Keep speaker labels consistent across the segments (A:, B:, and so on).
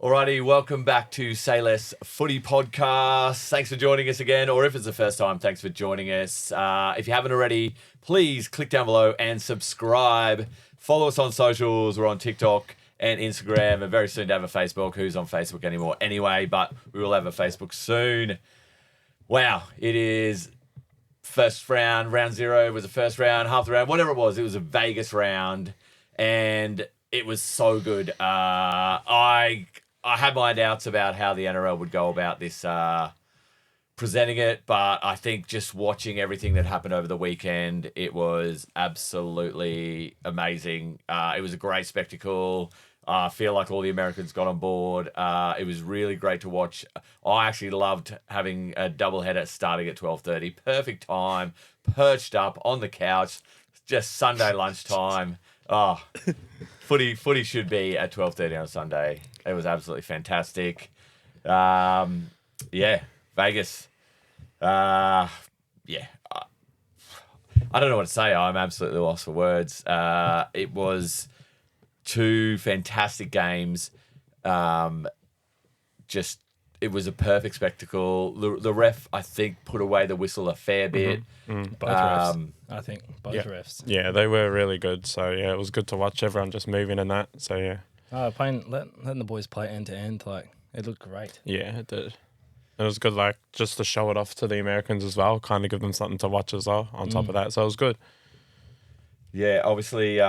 A: Alrighty, welcome back to Sayless Footy Podcast. Thanks for joining us again, or if it's the first time, thanks for joining us. If you haven't already, please click down below and subscribe. Follow us on socials. We're on TikTok and Instagram, and very soon to have a Facebook. Who's on Facebook anymore anyway, but we will have a Facebook soon. Wow, it is first round, round zero was the first round, half the round, whatever it was a Vegas round, and it was so good. I had my doubts about how the NRL would go about this presenting it, but I think just watching everything that happened over the weekend, it was absolutely amazing. It was a great spectacle. I feel like all the Americans got on board. It was really great to watch. I actually loved having a doubleheader starting at 12:30. Perfect time, perched up on the couch, just Sunday lunchtime. Oh, footy should be at 12:30 on Sunday. It was absolutely fantastic. Vegas. I don't know what to say. I'm absolutely lost for words. It was two fantastic games. It was a perfect spectacle. The ref, I think, put away the whistle a fair bit.
B: Both refs, I think. Both refs.
C: Yeah, they were really good. So, yeah, it was good to watch everyone just moving and that. So, yeah.
B: Letting the boys play end to end, it looked great.
C: Yeah, it did. It was good, just to show it off to the Americans as well, kind of give them something to watch as well on top of that. So, it was good.
A: Yeah, obviously,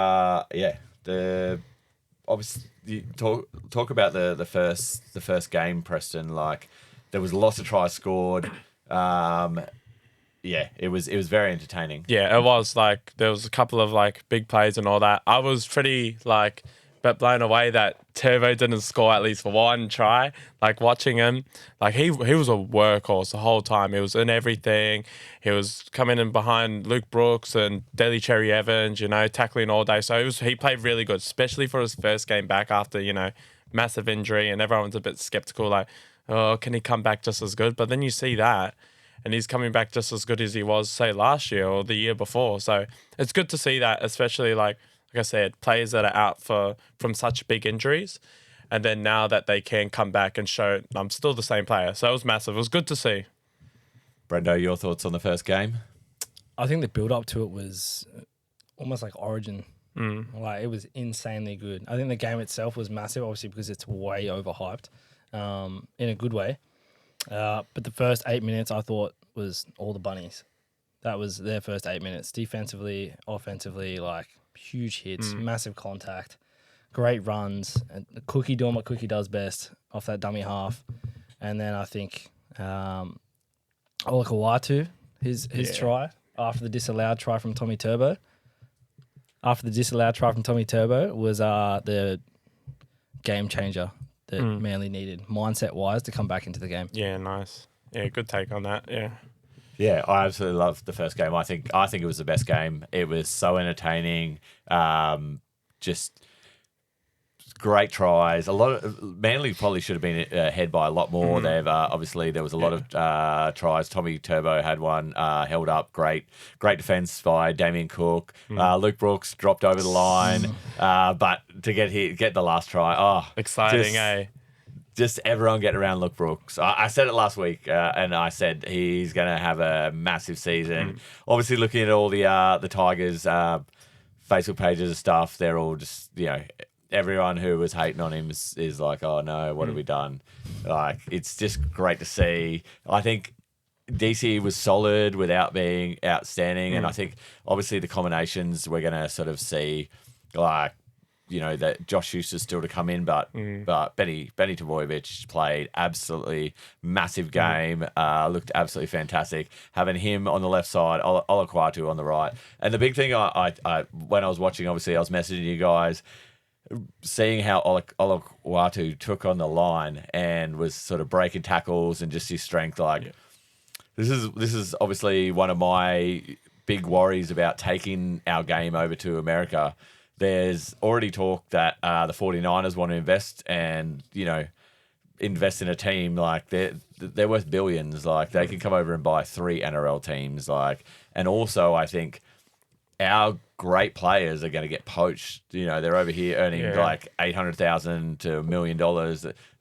A: obviously you talk about the first game, Preston. There was lots of tries scored. It was very entertaining.
C: Yeah, it was there was a couple of big plays and all that. I was pretty but blown away that Turbo didn't score at least one try. Watching him, he was a workhorse the whole time. He was in everything. He was coming in behind Luke Brooks and Daly Cherry Evans, tackling all day. So he played really good, especially for his first game back after, massive injury, and everyone's a bit skeptical, can he come back just as good? But then you see that, and he's coming back just as good as he was, say, last year or the year before. So it's good to see that, especially like I said, players that are out from such big injuries, and then now that they can come back and show I'm still the same player. So it was massive. It was good to see.
A: Brendo, your thoughts on the first game?
B: I think the build-up to it was almost like Origin. It was insanely good. I think the game itself was massive, obviously, because it's way overhyped in a good way. But the first 8 minutes, I thought, was all the bunnies. That was their first 8 minutes. Defensively, offensively, huge hits, massive contact, great runs, and Cookie doing what Cookie does best off that dummy half. And then I think Olakawatu, his try after the disallowed try from Tommy Turbo. After the disallowed try from Tommy Turbo was the game changer that Manly needed, mindset-wise, to come back into the game.
C: Yeah, nice. Yeah, good take on that, yeah.
A: Yeah, I absolutely loved the first game. I think it was the best game. It was so entertaining. Just great tries. Manly probably should have been ahead by a lot more. They've obviously there was a lot of tries. Tommy Turbo had one held up. Great defense by Damien Cook. Luke Brooks dropped over the line, but to get the last try.
C: Exciting,
A: Just everyone getting around Luke Brooks. I said it last week, and I said he's going to have a massive season. Obviously, looking at all the Tigers' Facebook pages and stuff, they're all just, everyone who was hating on him is like, oh no, what have we done? It's just great to see. I think DC was solid without being outstanding, and I think obviously the combinations we're going to sort of see, that Josh Schuster's still to come in, but Benny Tavojevic played absolutely massive game, looked absolutely fantastic. Having him on the left side, Olakawatu on the right. And the big thing I when I was watching, obviously I was messaging you guys, seeing how Olakawatu took on the line and was sort of breaking tackles and just his strength. This is obviously one of my big worries about taking our game over to America. There's already talk that the 49ers want to invest and, invest in a team. They're worth billions. They can come over and buy 3 NRL teams. And also I think our great players are going to get poached. You know, they're over here earning like $800,000 to $1 million.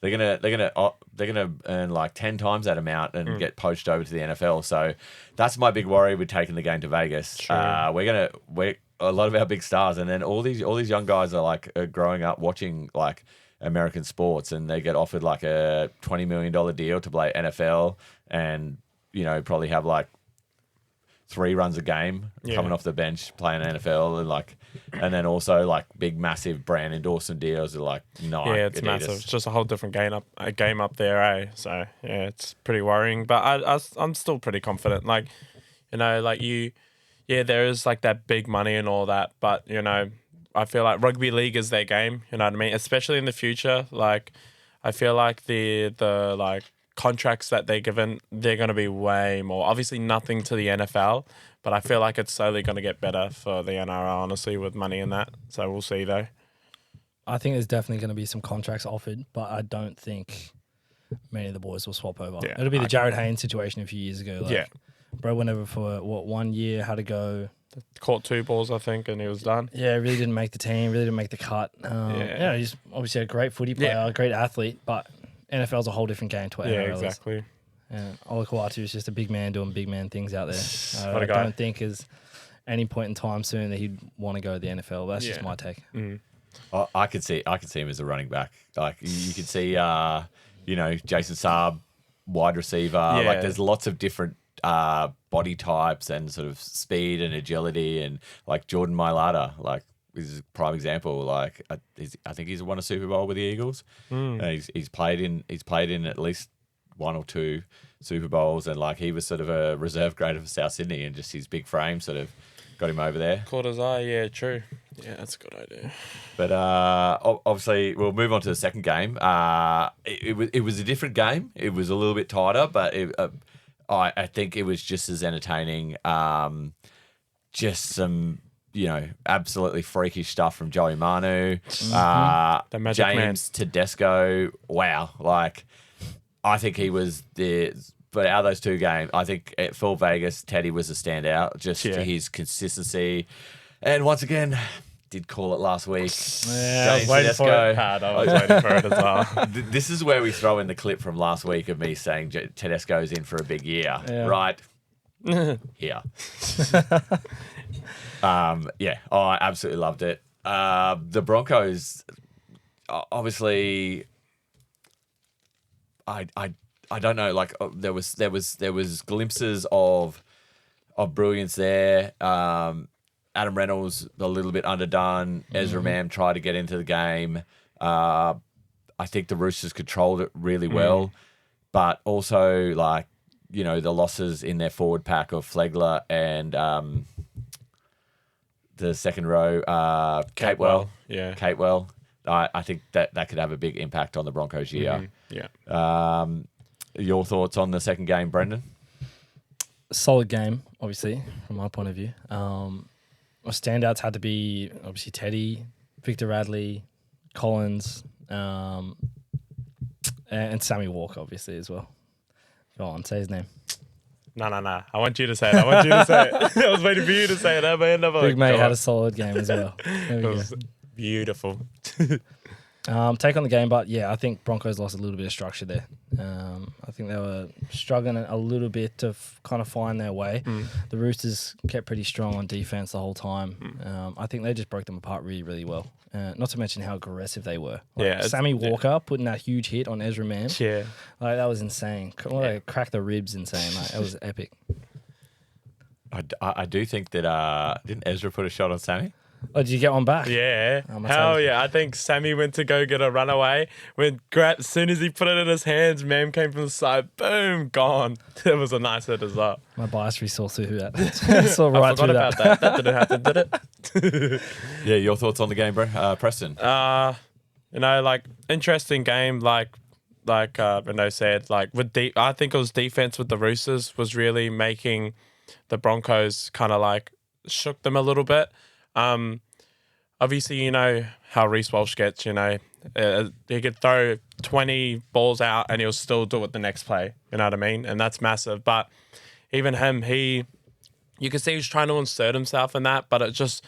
A: They're gonna earn like 10 times that amount and get poached over to the NFL. So that's my big worry with taking the game to Vegas. We're a lot of our big stars, and then all these young guys are growing up watching like American sports, and they get offered like a $20 million deal to play NFL, and you know, probably have like 3 runs a game coming off the bench playing NFL, and then also like big massive brand endorsement deals are like Nike.
C: Yeah, it's massive. It's just a whole different game up there, eh? So yeah, it's pretty worrying. But I'm still pretty confident. Like, you know, like there is like that big money and all that, but you know, I feel like rugby league is their game. You know what I mean? Especially in the future. Like, I feel like the like contracts that they're given, they're going to be way more. Obviously, nothing to the NFL, but I feel like it's slowly going to get better for the NRL, honestly, with money and that. So we'll see, though.
B: I think there's definitely going to be some contracts offered, but I don't think many of the boys will swap over.
C: Yeah,
B: It'll be the Jared Haynes situation a few years ago. Like,
C: yeah.
B: Bro went over for, 1 year, had to go.
C: Caught 2 balls, I think, and he was done.
B: Yeah, really didn't make the team, really didn't make the cut. Yeah, he's obviously a great footy player, a great athlete, but NFL's a whole different game to what NRL is.
C: Exactly.
B: And Olakuatu is just a big man doing big man things out there.
C: What a
B: I
C: guy.
B: don't think there's any point in time soon that he'd want to go to the NFL. That's just my take.
A: I could see him as a running back. Like you could see, you know, Jason Saab, wide receiver. Like there's lots of different body types and sort of speed and agility, and like Jordan Mailata, like is a prime example. Like I think he's won a Super Bowl with the Eagles. He's played in at least 1 or 2 Super Bowls, and like he was sort of a reserve grader for South Sydney, and just his big frame sort of got him over there.
C: Caught his eye, yeah, true. Yeah, that's a good idea.
A: But obviously, we'll move on to the second game. It was a different game. It was a little bit tighter, but I think it was just as entertaining. Just some, you know, absolutely freakish stuff from Joey Manu.
C: The Magic
A: James Tedesco. Wow. Like, I think he was but out of those 2 games, I think at full Vegas, Teddy was a standout. Just his consistency. And once again, did call it last week.
B: Yeah,
A: I was waiting for it.
C: I was waiting for it as well.
A: This is where we throw in the clip from last week of me saying Tedesco's in for a big year.
B: Yeah.
A: Right? Here. I absolutely loved it. The Broncos, obviously, I don't know. Like there was glimpses of brilliance there. Adam Reynolds a little bit underdone. Ezra Mam tried to get into the game. I think the Roosters controlled it really well, but also like, you know, the losses in their forward pack of Flegler and the second row, Capewell.
C: Yeah.
A: Capewell. I think that could have a big impact on the Broncos year.
B: Yeah.
A: Your thoughts on the second game, Brendan?
B: Solid game, obviously, from my point of view. My standouts had to be obviously Teddy, Victor Radley, Collins, and Sammy Walker, obviously, as well. Go on, say his name.
C: No. I want you to say it. I was waiting for you to say it.
B: Big mate had a solid game as well. There we go.
C: Beautiful.
B: Take on the game, but yeah, I think Broncos lost a little bit of structure there. I think they were struggling a little bit to kind of find their way. The Roosters kept pretty strong on defense the whole time. I think they just broke them apart really, really well. Not to mention how aggressive they were. Like Sammy Walker putting that huge hit on Ezra Mam.
C: Yeah.
B: Like, that was insane. They cracked the ribs insane. Like, that was epic.
A: I do think that didn't Ezra put a shot on Sammy?
B: Oh, did you get one back?
C: Yeah. Hell yeah. I think Sammy went to go get a runaway. As soon as he put it in his hands, Mam came from the side. Boom, gone. It was a nice hit as well.
B: My bias saw through that. Saw right
C: I forgot
B: through
C: about that. That didn't happen, did it?
A: Yeah, your thoughts on the game, bro? Preston?
C: You know, like, interesting game, like Renaud said, like, I think it was defense with the Roosters was really making the Broncos kind of like shook them a little bit. Obviously, you know how Reece Walsh gets, you know, he could throw 20 balls out and he'll still do it the next play. You know what I mean? And that's massive. But even him, he you could see he was trying to insert himself in that, but it was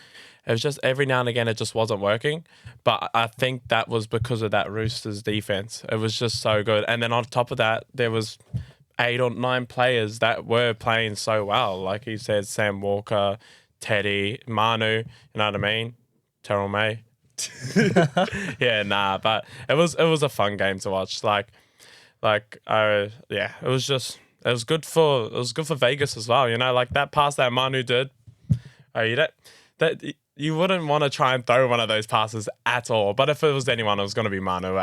C: just every now and again it just wasn't working. But I think that was because of that Roosters defense. It was just so good. And then on top of that, there was 8 or 9 players that were playing so well. Like he said, Sam Walker, Teddy, Manu, you know what I mean? Terrell May. But it was a fun game to watch. It was good for Vegas as well. You know, like that pass that Manu did. You wouldn't want to try and throw one of those passes at all. But if it was anyone, it was going to be Manu.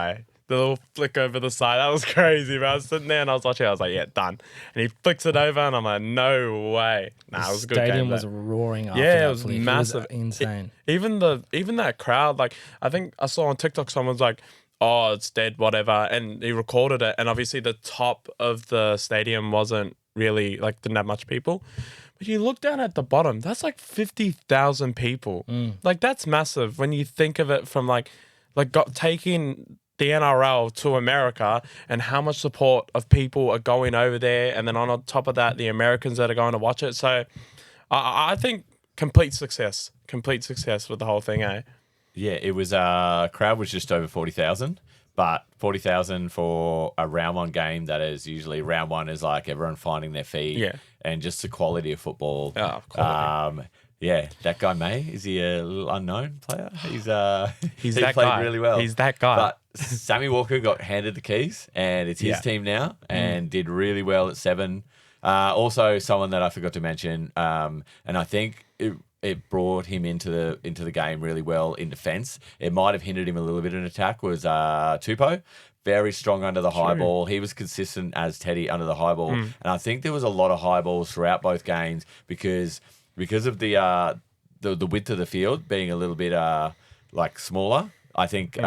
C: The little flick over the side, that was crazy, bro. I was sitting there and I was watching. I was like, yeah, done. And he flicks it over, and I'm like, no way. Nah, it was a good game.
B: Stadium was roaring after
C: Yeah,
B: that
C: it was
B: flick.
C: massive.
B: It was insane.
C: Even that crowd, like I think I saw on TikTok someone's like, oh, it's dead, whatever, and he recorded it, and obviously the top of the stadium wasn't really like didn't have much people, but you look down at the bottom, that's like 50,000 people. Like that's massive when you think of it from taking the NRL to America and how much support of people are going over there, and then on top of that, the Americans that are going to watch it. So I think complete success with the whole thing, eh?
A: Yeah, it was crowd was just over 40,000, but 40,000 for a round one game. That is usually round one is like everyone finding their feet, and just the quality of football.
C: Oh, quality.
A: That guy May, is he a little unknown player? He's
C: He's
A: he
C: that
A: played
C: guy.
A: really well.
C: He's that guy.
A: But Sammy Walker got handed the keys, and it's his team now, and did really well at 7. Also, someone that I forgot to mention, and I think it brought him into the game really well in defence. It might have hindered him a little bit in attack. Was Tupou. Very strong under the high ball. He was consistent as Teddy under the high ball, and I think there was a lot of high balls throughout both games because of the width of the field being a little bit smaller. I think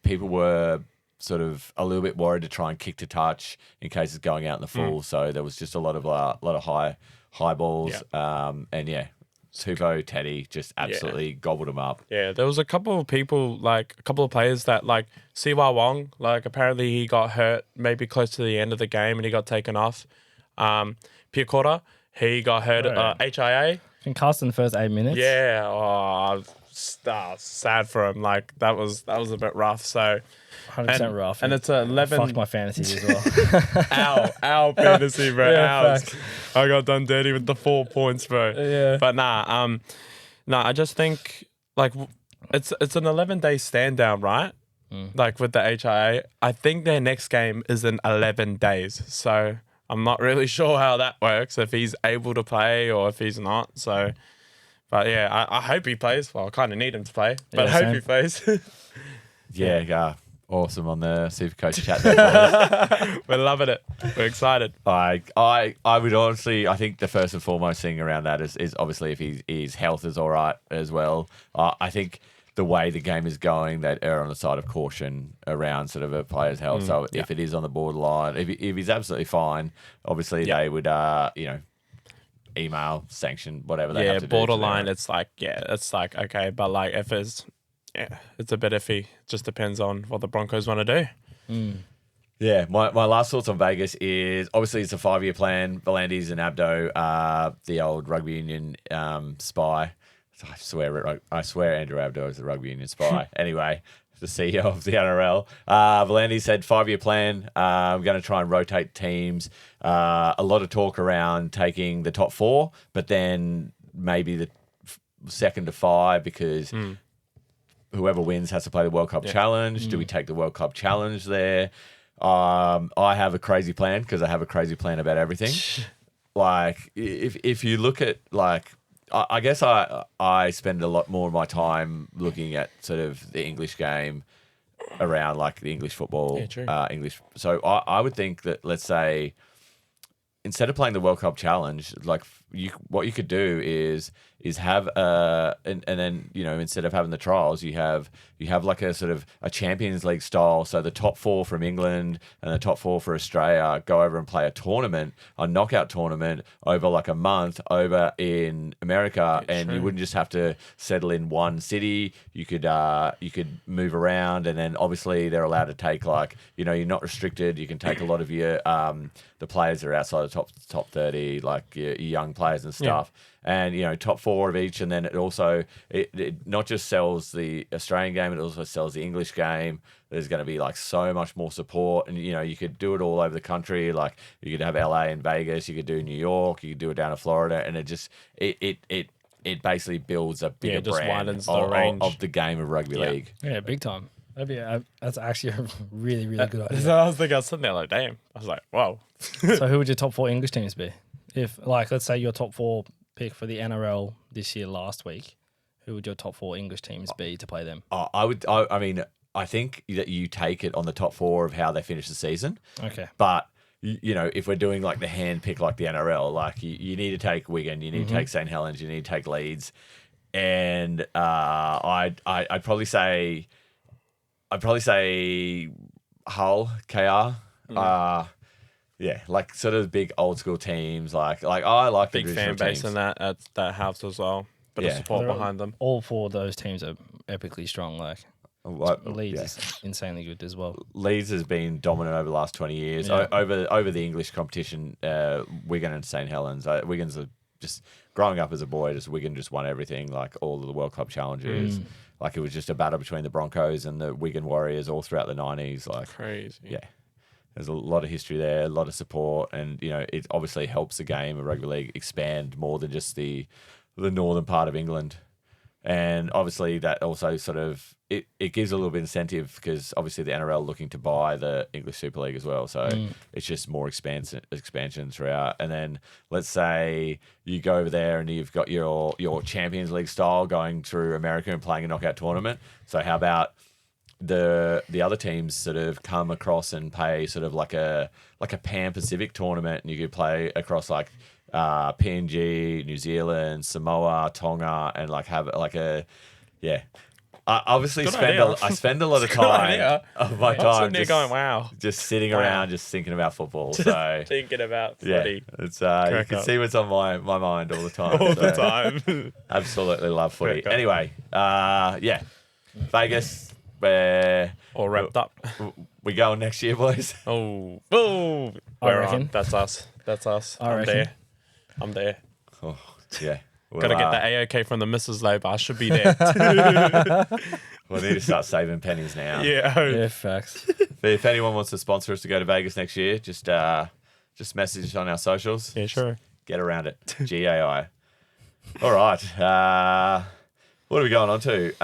A: people were sort of a little bit worried to try and kick to touch in case it's going out in the full. So there was just a lot of high balls, Tupou, Teddy just absolutely gobbled them up.
C: Yeah, there was a couple of people, like a couple of players that like Siwa Wong, like apparently he got hurt maybe close to the end of the game and he got taken off. Piakota, he got hurt HIA.
B: Concussed in the first 8 minutes.
C: Yeah, sad for him. Like that was a bit rough. So
B: 100% rough.
C: And it's 11.
B: Fucked my fantasies as well.
C: Our fantasy, bro.
B: Yeah,
C: ours. I got done dirty with the 4 points, bro.
B: Yeah.
C: But I just think like it's an 11-day stand down, right? Like with the HIA. I think their next game is in 11 days. So I'm not really sure how that works, if he's able to play or if he's not. So, but yeah, I hope he plays. Well, I kind of need him to play, but I hope he plays.
A: Awesome on the Supercoach chat there.
C: We're loving it. We're excited.
A: I would honestly, I think the first and foremost thing around that is obviously if his health is all right as well. I think the way the game is going, they'd err on the side of caution around sort of a player's health. So if it is on the borderline, if he's absolutely fine, obviously they would, email, sanction, whatever they have to
C: borderline,
A: do.
C: it's like, okay. But like if it's a bit iffy. Just depends on what the Broncos want to do.
A: Yeah, my last thoughts on Vegas is obviously it's a 5-year plan. Volandis and Abdo, the old rugby union spy. I swear Andrew Abdo is the rugby union spy. Anyway, the CEO of the NRL. Volandis said 5-year plan. We're going to try and rotate teams. A lot of talk around taking the top 4, but then maybe the second to 5 because whoever wins has to play the World Cup Challenge. Do we take the World Cup Challenge there? I have a crazy plan because I have a crazy plan about everything. Like, if you look at, like, I guess I spend a lot more of my time looking at sort of the English game around, like, the English football.
C: Yeah, true.
A: English. So I would think that, let's say, instead of playing the World Cup Challenge, like, what you could do is have and then, you know, instead of having the trials, you have like a sort of a Champions League style. So the top 4 from England and the top 4 for Australia go over and play a knockout tournament over like a month over in America, and you wouldn't just have to settle in one city. You could move around, and then obviously they're allowed to take, like, you know, you're not restricted. You can take a lot of your the players that are outside the top 30, like your young players and stuff. And, top 4 of each. And then it also, it not just sells the Australian game, it also sells the English game. There's going to be like so much more support. And, you could do it all over the country. Like you could have LA and Vegas, you could do New York, you could do it down in Florida. And it just, it basically builds a bigger
C: just
A: brand
C: widens the range.
A: of the game of rugby league.
B: Yeah, big time. That's actually a really, really good idea.
C: So I was thinking, I was sitting there like, damn. I was like, whoa.
B: So who would your top 4 English teams be? If, like, let's say your top 4 pick for the NRL this year last week, who would your top 4 English teams be to play them?
A: I think that you take it on the top 4 of how they finish the season.
B: Okay.
A: But, if we're doing like the hand pick like the NRL, like you need to take Wigan, you need to take St. Helens, you need to take Leeds. And I'd probably say Hull, KR. Yeah, like sort of big old school teams. Like I like
C: Big
A: the
C: fan base
A: teams.
C: in that helps as well. Bit of support behind them.
B: All 4 of those teams are epically strong. Like Leeds is insanely good as well.
A: Leeds has been dominant over the last 20 years. Over the English competition, Wigan and St. Helens. Wigan's just growing up as a boy, Wigan just won everything, like all of the World Cup challenges. Like it was just a battle between the Broncos and the Wigan Warriors all throughout the 90s. Like
C: crazy.
A: Yeah. There's a lot of history there, a lot of support, and it obviously helps the game of rugby league expand more than just the northern part of England. And obviously that also sort of it gives a little bit of incentive because obviously the NRL looking to buy the English Super League as well. So it's just more expansion throughout. And then let's say you go over there and you've got your Champions League style going through America and playing a knockout tournament. So how about the other teams sort of come across and play sort of like a Pan Pacific tournament, and you could play across like PNG, New Zealand, Samoa, Tonga, and like have like a I obviously I spend a lot of time of my time just
C: going, wow,
A: just sitting around just thinking about football. So
C: thinking about footy.
A: It's you can see what's on my mind all the time.
C: The time.
A: Absolutely love footy. Anyway, Vegas.
C: All wrapped up.
A: We going next year, boys?
C: Oh,
B: I reckon.
C: That's us. I'm there.
A: Oh, yeah.
C: Got to get that AOK from the missus though, but I should be there.
A: We'll need to start saving pennies now.
B: Yeah, facts.
A: If anyone wants to sponsor us to go to Vegas next year, just message us on our socials.
C: Yeah, sure.
A: Get around it. GAI. All right. What are we going on to?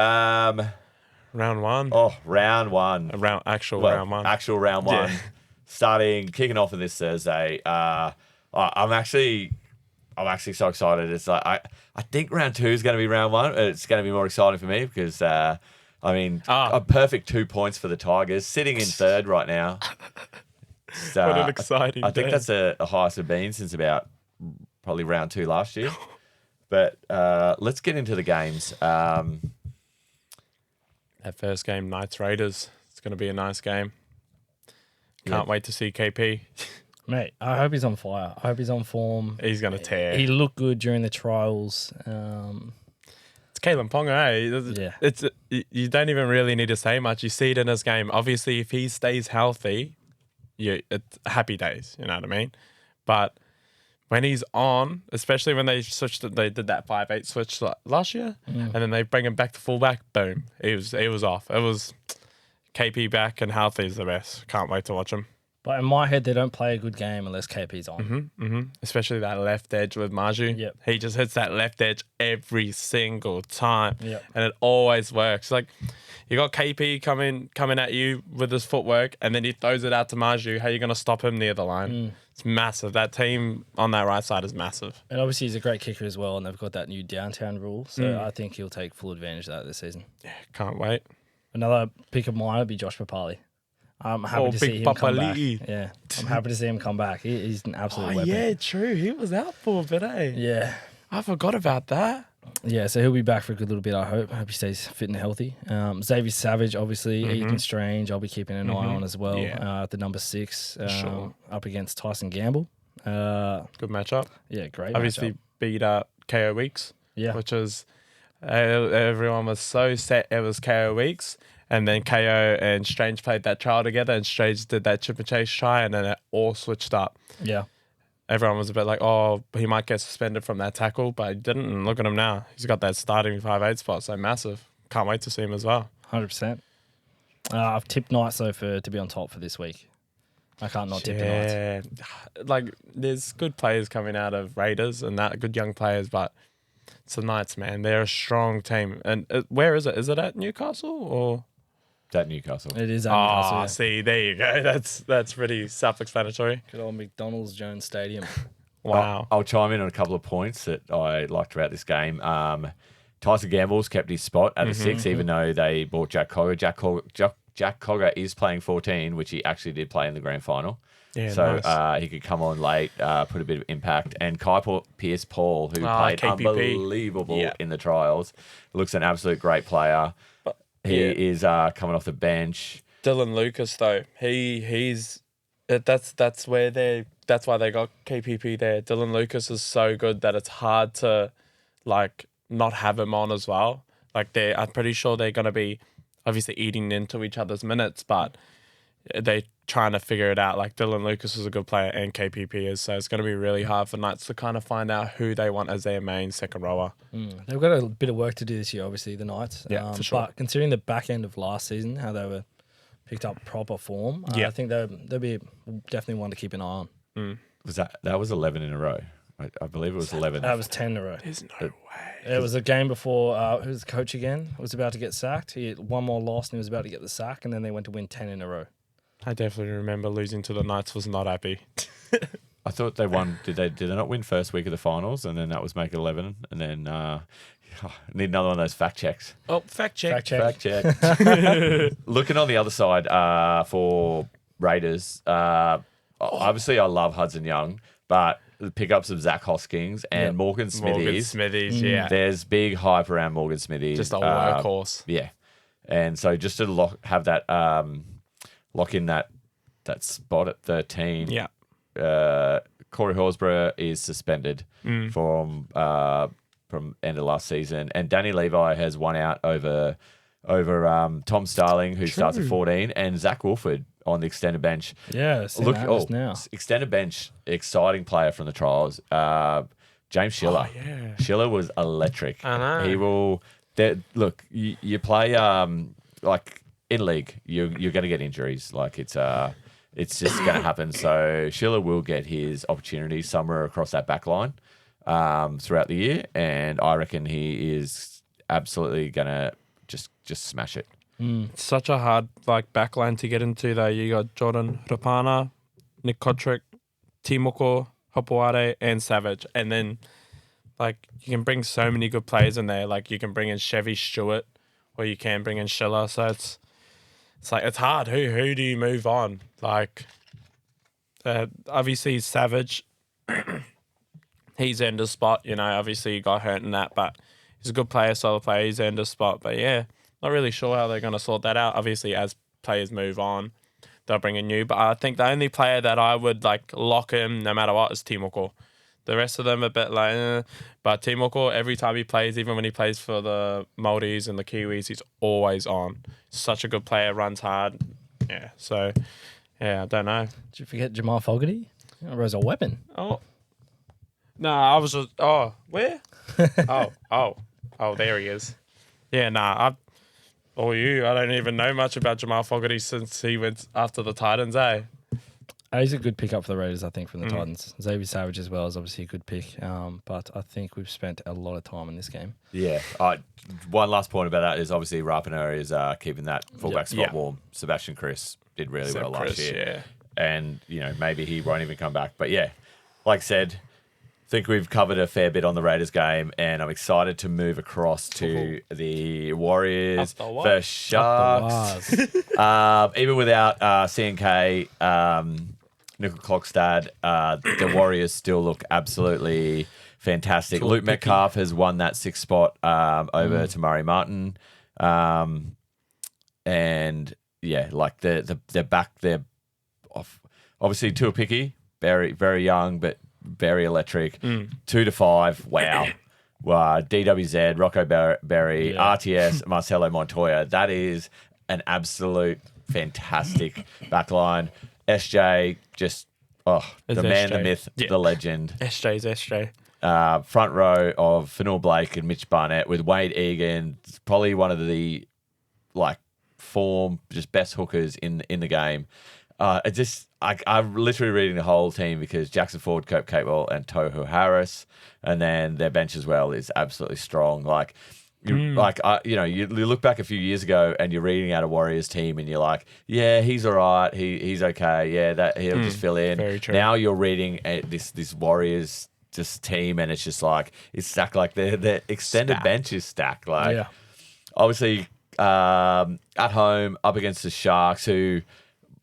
C: Round 1.
A: Oh, round 1.
C: Actual round 1.
A: Actual round 1. Yeah. Kicking off on this Thursday. I'm actually so excited. It's like I think round 2 is going to be round 1. It's going to be more exciting for me because a perfect 2 points for the Tigers, sitting in third right now.
C: What an exciting
A: I think that's the highest we've been since about probably round 2 last year. But let's get into the games.
C: That first game, Knights Raiders. It's going to be a nice game. Can't wait to see KP.
B: Mate, I hope he's on fire. I hope he's on form.
C: He's going to tear.
B: He looked good during the trials.
C: It's Kalen Ponga, eh? It's you don't even really need to say much. You see it in his game. Obviously, if he stays healthy, it's happy days. You know what I mean? But when he's on, especially when they did that 5-8 switch last year, and then they bring him back to fullback, boom, he was off. It was KP back and healthy is the best. Can't wait to watch him.
B: But in my head, they don't play a good game unless KP's on.
C: Especially that left edge with Marju.
B: Yep.
C: He just hits that left edge every single time,
B: Yep.
C: and it always works. Like you got KP coming at you with his footwork, and then he throws it out to Marju. How are you going to stop him near the line? It's massive. That team on that right side is massive.
B: And obviously, he's a great kicker as well, and they've got that new downtown rule. So I think he'll take full advantage of that this season.
C: Yeah, can't wait.
B: Another pick of mine would be Josh Papali. I'm happy to see him come back. Yeah, I'm happy to see him come back. He's an absolute weapon.
C: Yeah, true. He was out for a bit, eh?
B: Yeah.
C: I forgot about that.
B: Yeah, so he'll be back for a good little bit, I hope. I hope he stays fit and healthy. Xavier Savage, obviously. Ethan Strange, I'll be keeping an eye on as well. At the number 6, up against Tyson Gamble.
C: Good matchup.
B: Yeah, great
C: Obviously
B: matchup.
C: beat up KO Weeks.
B: Yeah.
C: Which is, everyone was so set it was KO Weeks. And then KO and Strange played that trial together, and Strange did that chip and chase try, and then it all switched up.
B: Yeah.
C: everyone was a bit like, oh, he might get suspended from that tackle, but he didn't. And look at him now. He's got that starting 5'8" spot, so massive. Can't wait to see him as well.
B: 100%. I've tipped Knights, though, to be on top for this week. I can't not tip the Knights.
C: Yeah. Like, there's good players coming out of Raiders and that good young players, but it's the Knights, man. They're a strong team. And where is it? Is it at Newcastle or?
A: At Newcastle.
B: It is at Newcastle.
C: Oh,
B: Yeah.
C: see, there you go. That's pretty self-explanatory.
B: Good old McDonald's Jones Stadium.
C: Wow.
A: I'll chime in on a couple of points that I liked throughout this game. Tyson Gamble's kept his spot at the 6, even though they bought Jack Cogger. Jack Cogger is playing 14, which he actually did play in the grand final.
C: Yeah,
A: So
C: nice.
A: he could come on late, put a bit of impact. And Pierce-Paul, who played
C: KPP.
A: unbelievable in the trials, looks an absolute great player. He is coming off the bench.
C: Dylan Lucas, though, that's why they got KPP there. Dylan Lucas is so good that it's hard to like not have him on as well. Like I'm pretty sure they're going to be obviously eating into each other's minutes, but they're trying to figure it out. Like Dylan Lucas is a good player and KPP is, so it's going to be really hard for Knights to kind of find out who they want as their main second rower.
B: They've got a bit of work to do this year, obviously, the Knights.
C: Yeah, for sure.
B: But considering the back end of last season, how they were picked up proper form, I think they'll be definitely one to keep an eye on.
A: Was that was 11 in a row? I believe it was 11.
B: That was 10 in a row.
C: There's no way.
B: It was a game before, who was the coach again? Was about to get sacked. He had one more loss and he was about to get the sack, and then they went to win 10 in a row.
C: I definitely remember losing to the Knights. Was not happy.
A: I thought they won. Did they not win first week of the finals, and then that was make it 11, and then need another one of those fact checks.
C: Oh, fact check.
A: Fact check. Looking on the other side for Raiders, obviously I love Hudson Young, but the pickups of Zach Hoskins and Morgan Smithies.
C: Yeah.
A: There's big hype around Morgan Smithies.
C: Just a workhorse.
A: Yeah, and so just to lock in that spot at 13.
C: Yeah.
A: Corey Horsburgh is suspended from end of last season, and Danny Levi has won out over Tom Starling, who starts at 14, and Zach Wolford on the extended bench.
B: Yeah, now.
A: Extended bench, exciting player from the trials. James Schiller.
C: Oh, yeah.
A: Schiller was electric.
C: I know.
A: He will. Look, you play like in league, you're going to get injuries. Like it's just going to happen. So Schiller will get his opportunity somewhere across that back line throughout the year, and I reckon he is absolutely going to just smash it.
C: It's such a hard back line to get into though. You got Jordan Rapana, Nick Kotrick, Timoko, Hopoare, and Savage, and then you can bring so many good players in there. Like you can bring in Chevy Stewart, or you can bring in Schiller. So it's hard. Who do you move on? Obviously Savage, he's earned a spot. Obviously he got hurt in that, but he's a good player, solid player. He's earned a spot. But yeah, not really sure how they're going to sort that out. Obviously, as players move on, they'll bring in new. But I think the only player that I would lock him no matter what is Timoko. The rest of them a bit but Timoko, every time he plays, even when he plays for the Maldives and the Kiwis, he's always on. Such a good player, runs hard. Yeah, so, yeah, I don't know.
B: Did you forget Jamal Fogarty? Or as a weapon?
C: Oh. No, I was just, where? oh, there he is. Yeah, I don't even know much about Jamal Fogarty since he went after the Titans, eh?
B: He's a good pickup for the Raiders, I think, from the Titans. Xavier Savage as well is obviously a good pick, but I think we've spent a lot of time in this game.
A: Yeah. One last point about that is obviously Rapinoe is keeping that fullback spot warm. Sebastian Chris did really well last year.
C: Yeah.
A: And, maybe he won't even come back. But, yeah, like I said, I think we've covered a fair bit on the Raiders game, and I'm excited to move across to the Warriors versus Sharks. Even without CNK, Nickel Klokstad, the Warriors still look absolutely fantastic. Luke Metcalf has won that 6th spot over to Murray Martin. And, yeah, they're back. They're off. Obviously, Tuapiki, very, very young, but very electric. 2 to 5. Wow. DWZ, Rocco Berry, RTS, Marcelo Montoya. That is an absolute fantastic backline. SJ, just
C: It's
A: the man, the
C: SJ.
A: myth,
C: Yeah.
A: the legend.
C: SJ's SJ.
A: Front row of Fanil Blake and Mitch Barnett with Wade Egan, probably one of the form just best hookers in the game. I'm literally reading the whole team because Jackson Ford, Cope Catewell, and Tohu Harris, and then their bench as well is absolutely strong. You look back a few years ago and you're reading out a Warriors team and you're like, yeah, he's all right, he's okay, yeah, that he'll just fill in.
C: Very true.
A: Now you're reading this Warriors just team and it's just it's stacked the extended bench is stacked. Obviously at home up against the Sharks who.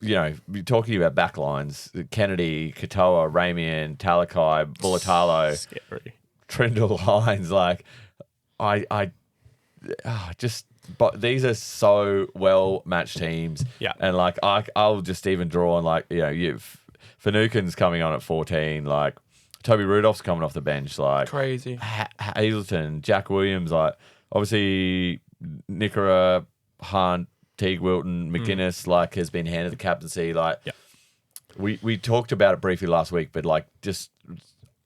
A: You're talking about backlines, Kennedy, Katoa, Ramian, Talakai, Bulatalo,
C: Scary.
A: Trindle, Hines. But these are so well matched teams.
C: Yeah.
A: And I'll just even draw on Finucane's coming on at 14. Toby Rudolph's coming off the bench.
C: Crazy.
A: Hazleton, Jack Williams. Obviously Nickera, Hunt. Teague Wilton, McGuinness, has been handed the captaincy. We talked about it briefly last week, but just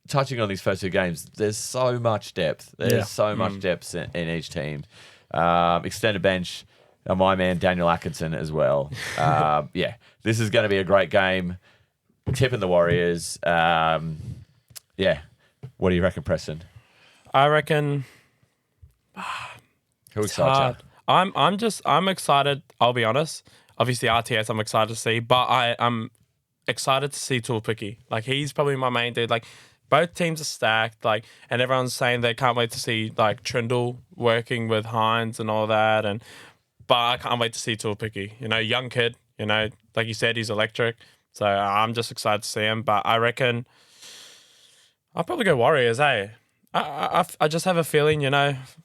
A: touching on these first two games, there's so much depth. There's so much depth in each team. Extended bench, my man Daniel Atkinson as well. This is going to be a great game. Tipping the Warriors. What do you reckon, Preston?
C: I reckon.
A: Who excites you?
C: I'm excited. I'll be honest. Obviously, RTS, I'm excited to see, but I'm excited to see Tuapiki. He's probably my main dude. Both teams are stacked. And everyone's saying they can't wait to see Trindle working with Hines and all that. But I can't wait to see Tuapiki. Young kid. Like you said, he's electric. So I'm just excited to see him. But I reckon I'll probably go Warriors. I just have a feeling,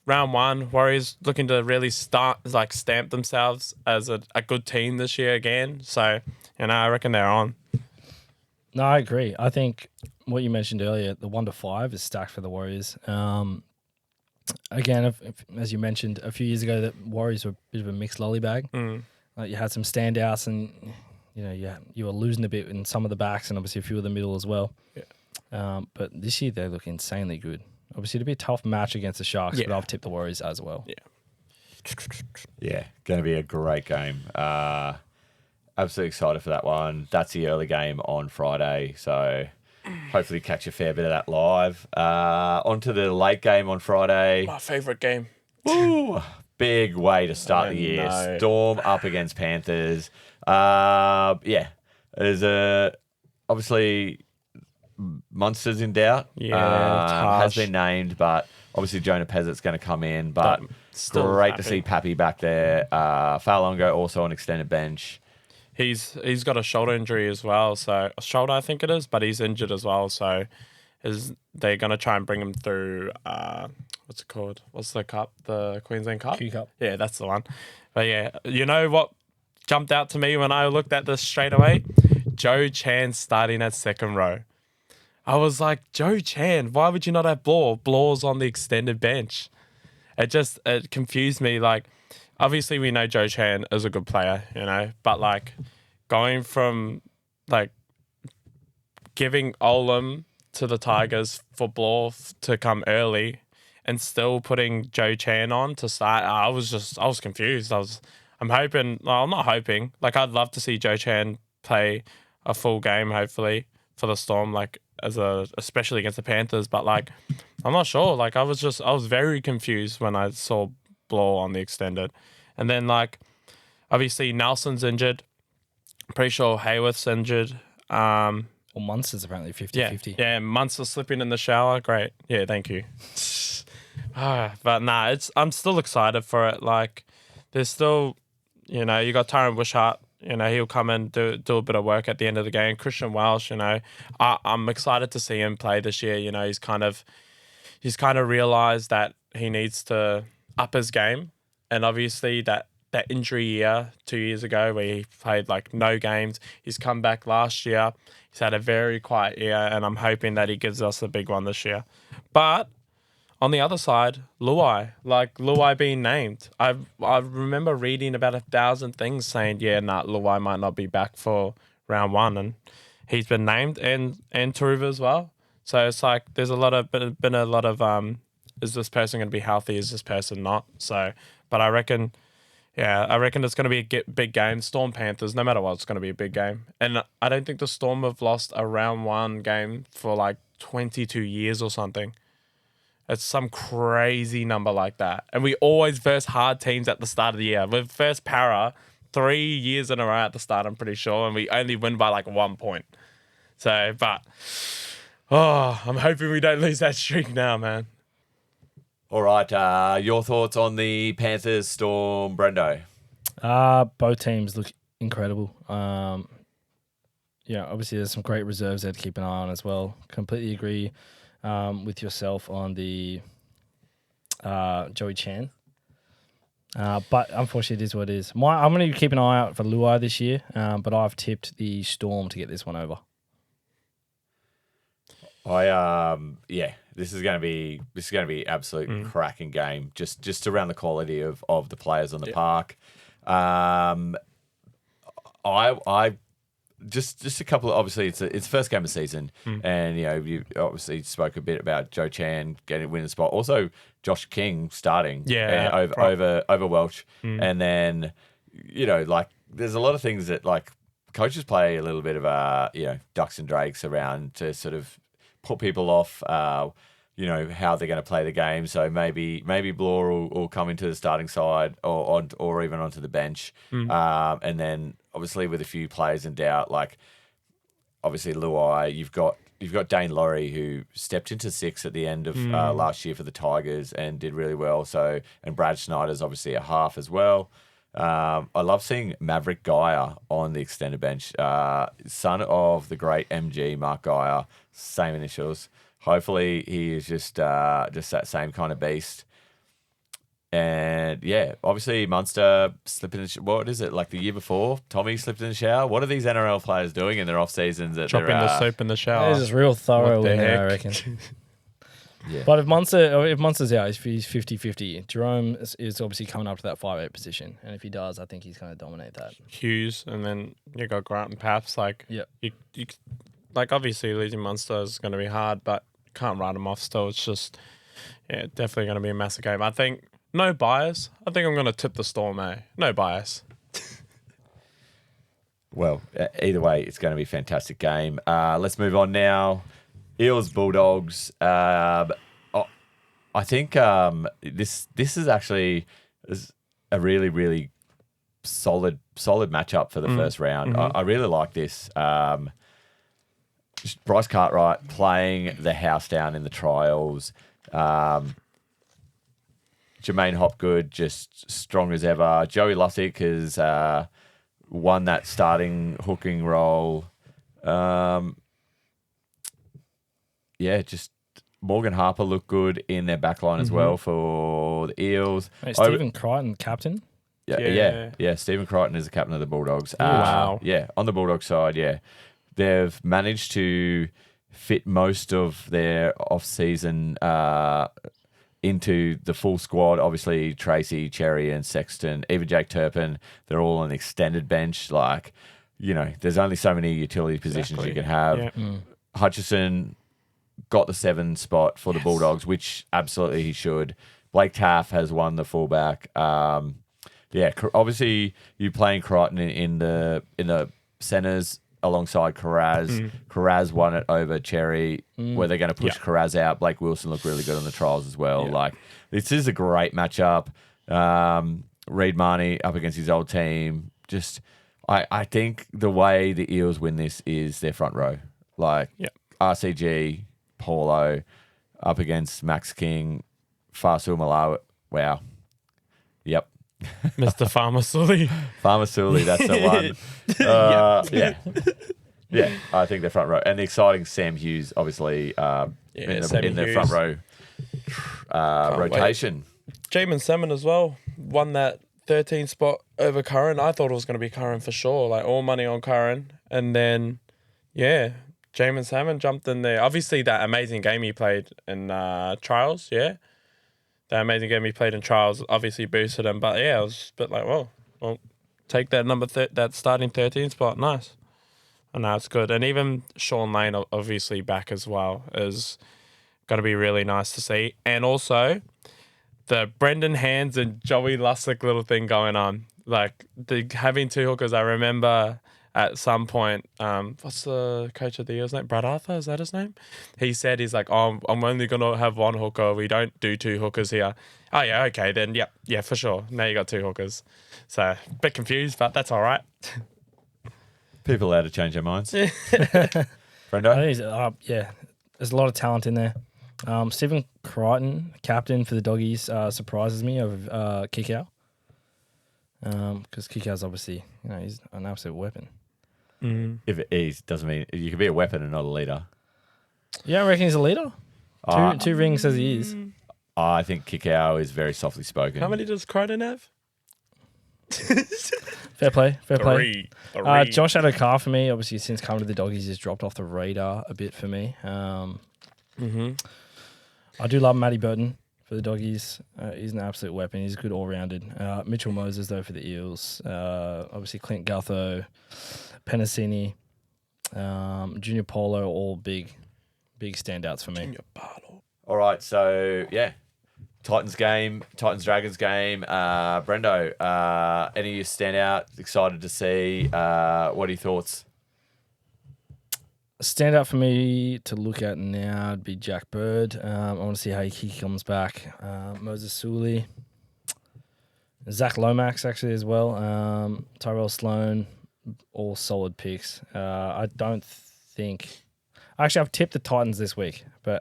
C: round one, Warriors looking to really start, stamp themselves as a good team this year again. So, I reckon they're on.
B: No, I agree. I think what you mentioned earlier, the 1 to 5 is stacked for the Warriors. Again, as you mentioned a few years ago, that Warriors were a bit of a mixed lolly bag. You had some standouts and, you were losing a bit in some of the backs and obviously a few of the middle as well.
C: Yeah.
B: But this year they look insanely good. Obviously, it'll be a tough match against the Sharks, but I've tipped the Warriors as well.
A: Yeah, going to be a great game. Absolutely excited for that one. That's the early game on Friday, so hopefully catch a fair bit of that live. On to the late game on Friday.
C: My favourite game.
A: Woo! Big way to start the year.
C: No.
A: Storm up against Panthers. There's obviously Munster's in doubt. Has been named, but obviously Jonah Pezzett's going to come in. But
C: still
A: great to see Pappy back there. Falongo also on extended bench.
C: He's got a shoulder injury as well. So a shoulder, I think it is, but he's injured as well. So they're going to try and bring him through. What's it called? What's the cup? The Queensland Cup?
B: Q Cup.
C: Yeah, that's the one. But yeah, you know what jumped out to me when I looked at this straight away? Joe Chan starting at second row. I was like, Joe Chan, why would you not have Blaw's on the extended bench? It confused me. Obviously we know Joe Chan is a good player, but going from giving Olam to the Tigers for Blaw to come early and still putting Joe Chan on to start, I was confused. I'm hoping, well, I'm not hoping. I'd love to see Joe Chan play a full game, hopefully, for the Storm, especially against the Panthers. But I'm not sure. I was very confused when I saw Blaw on the extended. And then obviously Nelson's injured. I'm pretty sure Hayworth's injured.
B: Well, Munster's apparently 50-50.
C: Yeah, Munster's slipping in the shower. Great. Yeah, thank you. But nah, I'm still excited for it. There's still, you got Tyron Wishart. He'll come and do a bit of work at the end of the game. Christian Welsh, I'm excited to see him play this year. He's kind of realised that he needs to up his game. And obviously that injury year 2 years ago where he played no games, he's come back last year. He's had a very quiet year, and I'm hoping that he gives us a big one this year. But on the other side, Luai, Luai being named. I remember reading about 1,000 things saying, Luai might not be back for round one. And he's been named, and Taruva as well. So it's like there's been a lot of is this person going to be healthy? Is this person not? So, but I reckon it's going to be a big game. Storm Panthers, no matter what, it's going to be a big game. And I don't think the Storm have lost a round one game for like 22 years or something. It's some crazy number like that. And we always verse hard teams at the start of the year. We've versed Para 3 years in a row at the start, I'm pretty sure. And we only win by like 1 point. So, but, I'm hoping we don't lose that streak now, man.
A: All right. Your thoughts on the Panthers, Storm, Brendo?
B: Both teams look incredible. Obviously there's some great reserves there to keep an eye on as well. Completely agree with yourself on the Joey Chan. But unfortunately, it is what it is. I'm going to keep an eye out for Luai this year, but I've tipped the Storm to get this one over.
A: This is going to be absolute cracking game. Just around the quality of the players on the park. I just a couple of, obviously it's first game of the season, and you obviously spoke a bit about Joe Chan getting a winning spot. Also Josh King starting over Welch, and then there's a lot of things that like coaches play a little bit of ducks and drakes around to sort of put people off. How they're going to play the game. So maybe Bloor will come into the starting side or even onto the bench, and then obviously with a few players in doubt, like obviously Luai, you've got Dane Laurie who stepped into 6 at the end of last year for the Tigers and did really well. So, and Brad Schneider's obviously a half as well. I love seeing Maverick Geyer on the extended bench, son of the great MG Mark Geyer, same initials. Hopefully he is just that same kind of beast. And obviously Munster slipping in what is it, like the year before? Tommy slipped in the shower. What are these NRL players doing in their off seasons?
C: Dropping the soap in the shower.
B: They're just real thorough in there, I reckon. Yeah. But if Munster's out, he's 50-50. Jerome is obviously coming up to that 5'8" position, and if he does, I think he's going to dominate that.
C: Hughes, and then you got Grant and Paps. You obviously losing Munster is going to be hard, but can't write him off still. It's just, definitely going to be a massive game. I think, no bias. I think I'm going to tip the Storm, No bias.
A: Well, either way, it's going to be a fantastic game. Let's move on now. Eels, Bulldogs. I think this is actually a really, really solid matchup for the first round. I really like this. Bryce Cartwright playing the house down in the trials. Jermaine Hopgood just strong as ever. Joey Lussick has won that starting hooking role. Just Morgan Harper looked good in their backline as well for the Eels.
B: Hey, Stephen Crichton, captain?
A: Yeah. Stephen Crichton is the captain of the Bulldogs.
C: Wow.
A: On the Bulldogs side, they've managed to fit most of their off-season into the full squad. Obviously, Tracy, Cherry, and Sexton, even Jake Turpin, they're all on the extended bench. There's only so many utility positions you can have. Yeah. Hutchison got the 7 spot for the Bulldogs, which absolutely he should. Blake Taff has won the fullback. Obviously you playing Crichton in the centres alongside Carraz. Carraz won it over Cherry, where they're going to push Carraz out. Blake Wilson looked really good on the trials as well. This is a great matchup. Reid Marnie up against his old team. I think the way the Eels win this is their front row. RCG, Paulo, up against Max King, Fasul Malawi. Wow. Yep.
C: Mr. Farmer Sully.
A: Farmer Sully, that's the one. I think they're front row. And the exciting Sam Hughes, obviously, in the front row rotation.
C: Jamin Salmon as well won that 13 spot over Curran. I thought it was going to be Curran for sure, all money on Curran. And then, Jamin Salmon jumped in there. Obviously, that amazing game he played in trials, That amazing game he played in trials obviously boosted him. But, I was a bit well, take that that starting 13 spot. Nice. I know it's good. And even Sean Lane, obviously back as well, is going to be really nice to see. And also the Brendan Hands and Joey Lussick little thing going on. Like having two hookers, I remember at some point, what's the coach of the Eels name? Brad Arthur, is that his name? He said, he's like, oh, I'm only going to have one hooker. We don't do two hookers here. Oh, yeah, okay, then, yeah, for sure. Now you got two hookers. So, a bit confused, but that's all right.
A: People allowed to change their minds.
B: I
A: Brendo?
B: think there's a lot of talent in there. Stephen Crichton, captain for the Doggies, surprises me over Kikau. Because Kikau's obviously, he's an absolute weapon.
A: If it is, doesn't mean you can be a weapon and not a leader.
B: Yeah, I reckon he's a leader. Two rings says he is.
A: I think Kikau is very softly spoken.
C: How many does Crichton have?
B: Fair play.
C: Three.
B: Josh Adokar for me, obviously since coming to the Doggies, has dropped off the radar a bit for me. I do love Matty Burton for the Doggies. He's an absolute weapon. He's good all-rounded. Mitchell Moses, though, for the Eels. Obviously Clint Gutho, Penasini, Junior Polo, all big standouts for me.
C: Junior Polo.
A: All right, so, yeah. Titans Dragons game. Brendo, any of you stand out? Excited to see. What are your thoughts?
B: Stand out for me to look at now would be Jack Bird. I want to see how he comes back. Moses Sully. Zach Lomax, actually, as well. Tyrell Sloan. All solid picks. I don't think... Actually, I've tipped the Titans this week, but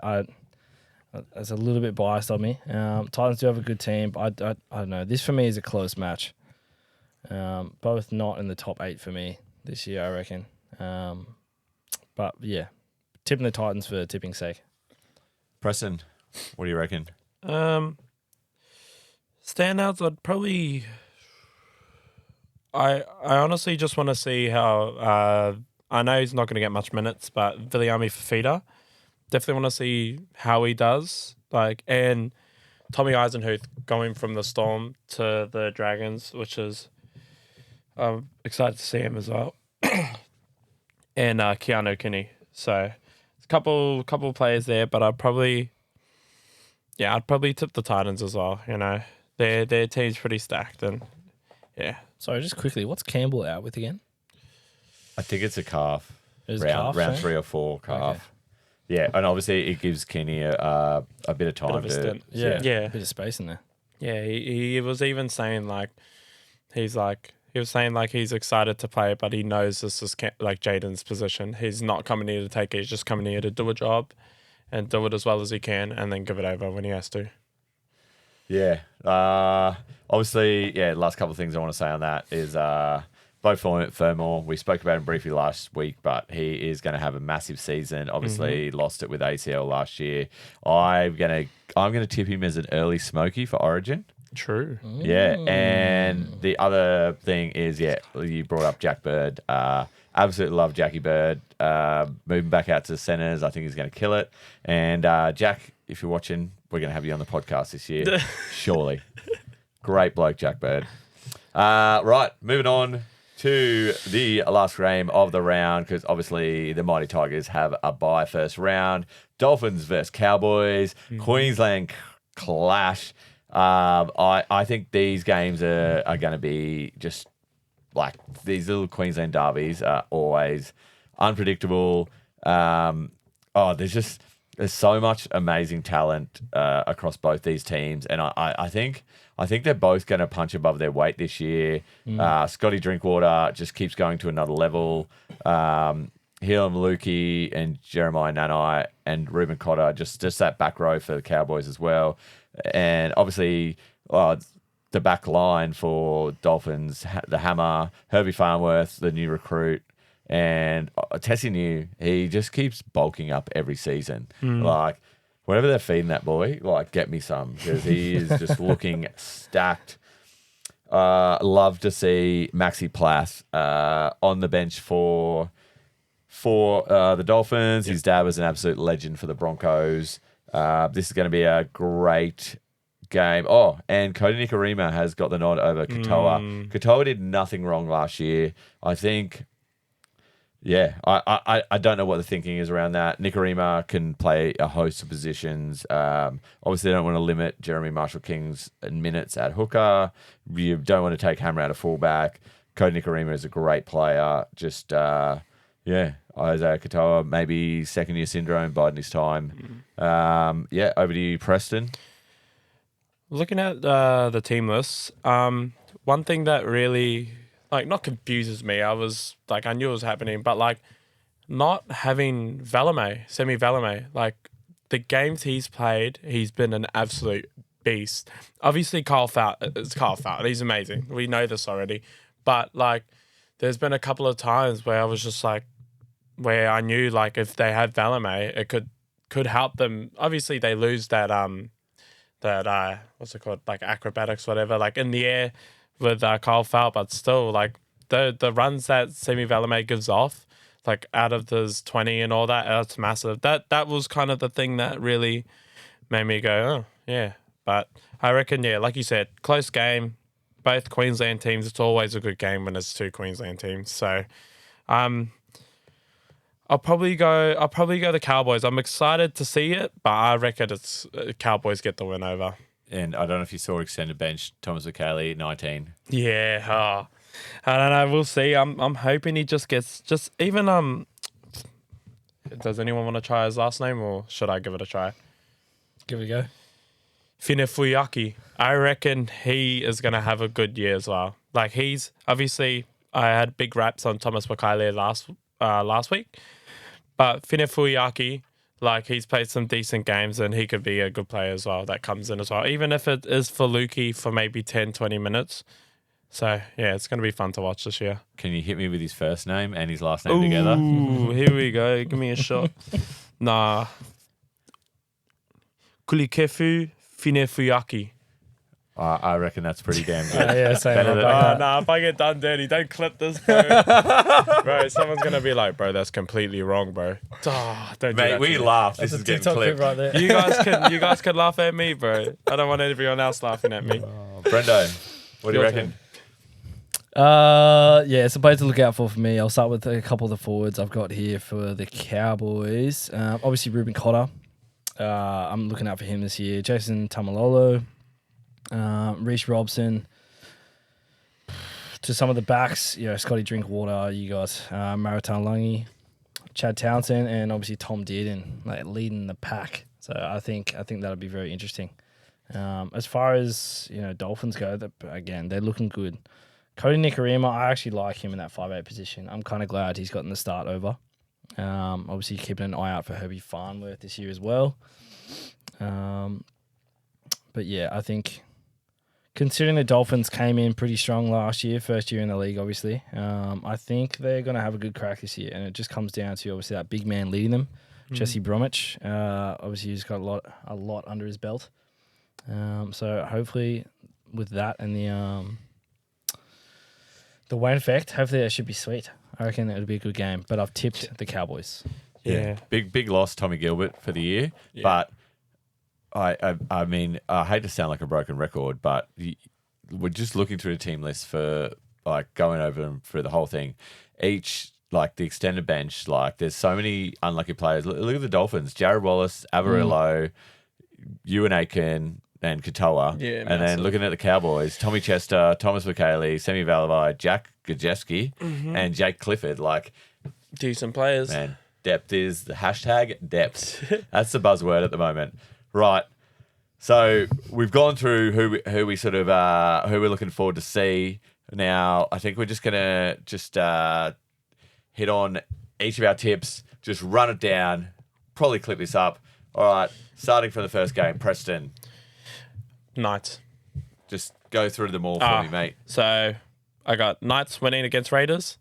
B: it's a little bit biased on me. Titans do have a good team, but I don't know. This, for me, is a close match. Both not in the top 8 for me this year, I reckon. But, yeah, tipping the Titans for tipping's sake.
A: Preston, what do you reckon?
C: Standouts, I'd probably... I honestly just want to see how... I know he's not going to get much minutes, but Viliami Fafita, definitely want to see how he does. And Tommy Eisenhuth going from the Storm to the Dragons, which is... I'm excited to see him as well. And Keanu Kinney. So, a couple players there, but I'd probably tip the Titans as well. Their team's pretty stacked, and yeah.
B: Sorry, just quickly, what's Campbell out with again?
A: I think it's a calf.
B: Round
A: 3 or 4 calf.
B: Okay.
A: Yeah, and obviously it gives Kenny a bit of time to...
B: Yeah,
C: Yeah.
B: a bit of space in there.
C: Yeah, he was even saying he's excited to play, but he knows this is Jaden's position. He's not coming here to take it. He's just coming here to do a job and do it as well as he can and then give it over when he has to.
A: Yeah. Obviously, last couple of things I want to say on that is Bo Fermor. We spoke about him briefly last week, but he is going to have a massive season. Obviously, lost it with ACL last year. I'm gonna tip him as an early smoky for Origin.
C: True.
A: Yeah, and the other thing is, you brought up Jack Bird. Absolutely love Jackie Bird. Moving back out to the centres, I think he's going to kill it. And Jack, if you're watching, we're going to have you on the podcast this year, surely. Great bloke, Jack Bird. Right, moving on to the last game of the round, because obviously the Mighty Tigers have a bye first round. Dolphins versus Cowboys, Queensland clash. I think these games are going to be just like these little Queensland derbies are always unpredictable. There's so much amazing talent across both these teams, and I think they're both going to punch above their weight this year. Scotty Drinkwater just keeps going to another level. Hilam Lukey and Jeremiah Nanai and Ruben Cotter, just that back row for the Cowboys as well. And obviously, the back line for Dolphins, the Hammer, Herbie Farnworth, the new recruit, and Tessie New, he just keeps bulking up every season. Whatever they're feeding that boy, get me some, because he is just looking stacked. Love to see Maxi Plath on the bench for the Dolphins. His dad was an absolute legend for the Broncos. This is going to be a great game. Oh, and Kodi Nikorima has got the nod over Katoa. Katoa did nothing wrong last year. I think Yeah, I don't know what the thinking is around that. Nikorima can play a host of positions. Obviously, they don't want to limit Jeremy Marshall-King's minutes at hooker. You don't want to take Hammer out of fullback. Cody Nikorima is a great player. Just, Isaiah Katoa, maybe second-year syndrome, biding his time. Over to you, Preston.
C: Looking at the team list, one thing that really not confuses me. I knew it was happening, but not having Semi Valame, the games he's played, he's been an absolute beast. Obviously, Kyle Fout. He's amazing. We know this already, but there's been a couple of times where I was just where I knew if they had Valame, it could help them. Obviously, they lose that what's it called, acrobatics, whatever, in the air with Kyle Fout, but still the runs that Semi Valame gives off, out of those 20 and all that, it's massive. That was kind of the thing that really made me go, oh yeah. But I reckon, yeah, like you said, close game. Both Queensland teams. It's always a good game when it's two Queensland teams. So, I'll probably go the Cowboys. I'm excited to see it, but I reckon it's Cowboys get the win over.
A: And I don't know if you saw extended bench, Thomas McKaylee, 19.
C: Yeah, I don't know. We'll see. I'm hoping he just gets even. Does anyone want to try his last name, or should I give it a try?
B: Give it a go.
C: Finefuyaki. I reckon he is going to have a good year as well. He's obviously, I had big raps on Thomas McKaylee last week, but Finefuyaki, he's played some decent games and he could be a good player as well that comes in as well, even if it is for Lukey for maybe 10, 20 minutes. So, yeah, it's going to be fun to watch this year.
A: Can you hit me with his first name and his last name together?
C: Ooh, here we go. Give me a shot. Nah. Kulikefu Finefuyaki.
A: I reckon that's pretty damn good.
B: Yeah, same.
C: If I get done dirty, don't clip this, bro. Bro, someone's going to be like, bro, that's completely wrong, bro. Don't do
A: Mate,
C: that
A: we laugh. This
B: That's
A: is
B: a
A: getting
B: TikTok clip
A: clipped.
B: right there.
C: You guys can laugh at me, bro. I don't want everyone else laughing at me.
A: Brendo, what do you
C: Your
A: reckon?
B: It's a place to look out for me. I'll start with a couple of the forwards I've got here for the Cowboys. Obviously, Ruben Cotter. I'm looking out for him this year. Jason Tamalolo. Reece Robson. To some of the backs, Scotty Drinkwater, you guys, Maritan Lungi, Chad Townsend, and obviously Tom Dearden, leading the pack. So I think that'll be very interesting. As far as Dolphins go, again, they're looking good. Cody Nikorima, I actually like him in that 5'8" position. I'm kind of glad he's gotten the start over. Obviously keeping an eye out for Herbie Farnworth this year as well. But yeah, I think considering the Dolphins came in pretty strong last year, first year in the league, obviously, I think they're going to have a good crack this year. And it just comes down to obviously that big man leading them, Jesse Bromwich. Obviously, he's got a lot under his belt. So hopefully, with that and the Wayne effect, hopefully that should be sweet. I reckon it'll be a good game. But I've tipped the Cowboys.
C: Yeah.
A: Big loss, Tommy Gilbert, for the year. Yeah. But I mean, I hate to sound like a broken record, but we're just looking through the team list for going over them for the whole thing. Each the extended bench, there's so many unlucky players. Look at the Dolphins: Jared Wallace, Avarillo, Ewan Aiken, and Katoa. Yeah, and then looking at the Cowboys: Tommy Chester, Thomas McKaylee, Semi Valai, Jack Gajewski, and Jake Clifford.
C: Decent players.
A: Man, depth is the hashtag depth. That's the buzzword at the moment. Right. So we've gone through who we sort of who we're looking forward to see. Now I think we're just gonna hit on each of our tips, just run it down, probably clip this up. All right, starting from the first game, Preston.
C: Knights.
A: Just go through them all for me, mate.
C: So I got Knights winning against Raiders.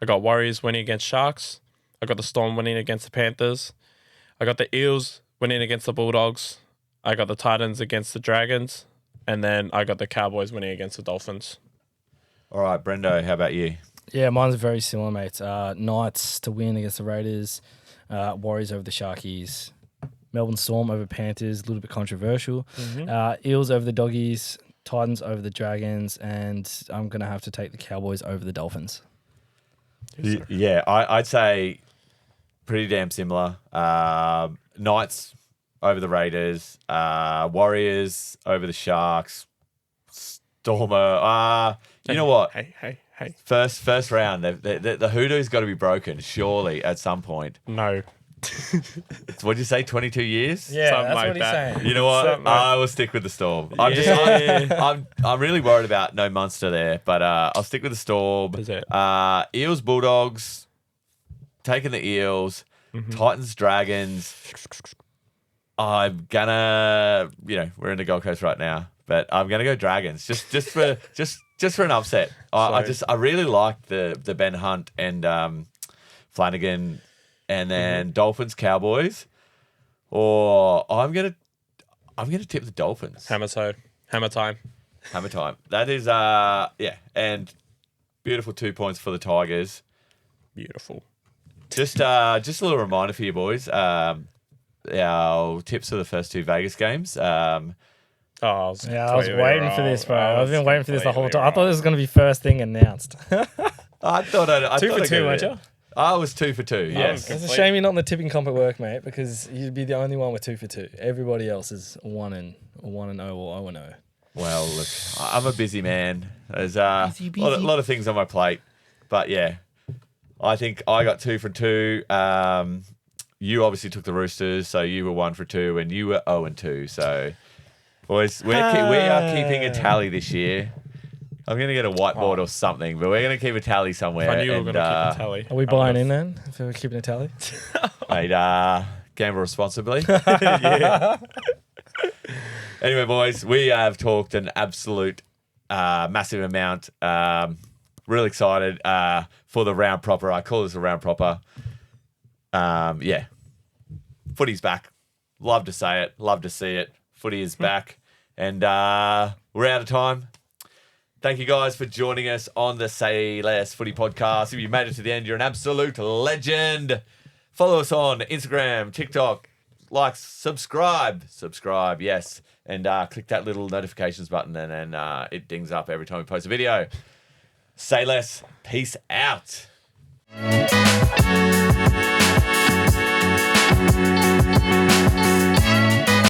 C: I got Warriors winning against Sharks. I got the Storm winning against the Panthers. I got the Eels winning against the Bulldogs. I got the Titans against the Dragons. And then I got the Cowboys winning against the Dolphins.
A: All right, Brendo, how about you?
B: Yeah, mine's very similar, mate. Knights to win against the Raiders. Warriors over the Sharkies. Melbourne Storm over Panthers, a little bit controversial. Eels over the Doggies. Titans over the Dragons. And I'm going to have to take the Cowboys over the Dolphins.
A: Yeah, I'd say pretty damn similar. Knights over the Raiders, Warriors over the Sharks, Stormer. You know what?
C: Hey.
A: First round, the hoodoo's got to be broken, surely, at some point.
C: No.
A: What'd you say, 22 years?
B: Yeah,
C: Something
B: that's
C: like
B: what he's
C: that.
B: saying.
A: You know what?
C: Something like-
A: I will stick with the Storm.
C: Yeah.
A: I'm really worried about no Munster there, but I'll stick with the Storm.
C: Is it?
A: Eels, Bulldogs, taking the Eels. Titans, Dragons. I'm gonna, we're in the Gold Coast right now, but I'm gonna go Dragons just for an upset. I really like the Ben Hunt and Flanagan, and then Dolphins, Cowboys. Or I'm gonna tip the Dolphins.
C: Hammer time.
A: Hammer time. That is and beautiful 2 points for the Tigers.
C: Beautiful.
A: Just a little reminder for you boys. Our tips for the first 2 Vegas games.
C: I was
B: waiting for this, bro. I've been waiting for this the whole time. I thought this was going to be first thing announced.
A: I thought I'd
B: 2 for 2, weren't you?
A: I was 2 for 2. Yes.
B: It's a shame you're not in the tipping comp at work, mate, because you'd be the only one with 2 for 2. Everybody else is 1-0 or 0-0.
A: Well, look, I'm a busy man. There's a lot of things on my plate, but yeah, I think I got 2 for 2. You obviously took the Roosters, so you were 1 for 2, and you were 0-2. So, boys, we are keeping a tally this year. I'm going to get a whiteboard or something, but we're going to keep a tally somewhere.
C: I knew we were going to keep a tally.
B: Are we buying in then if we're keeping a tally?
A: Mate, gamble responsibly. Anyway, boys, we have talked an absolute massive amount. Really excited for the round proper. I call this a round proper. Footy's back. Love to say it. Love to see it. Footy is back. And we're out of time. Thank you guys for joining us on the Sayless Footy podcast. If you made it to the end, you're an absolute legend. Follow us on Instagram, TikTok, like, subscribe, yes. And click that little notifications button and it dings up every time we post a video. Say less. Peace out.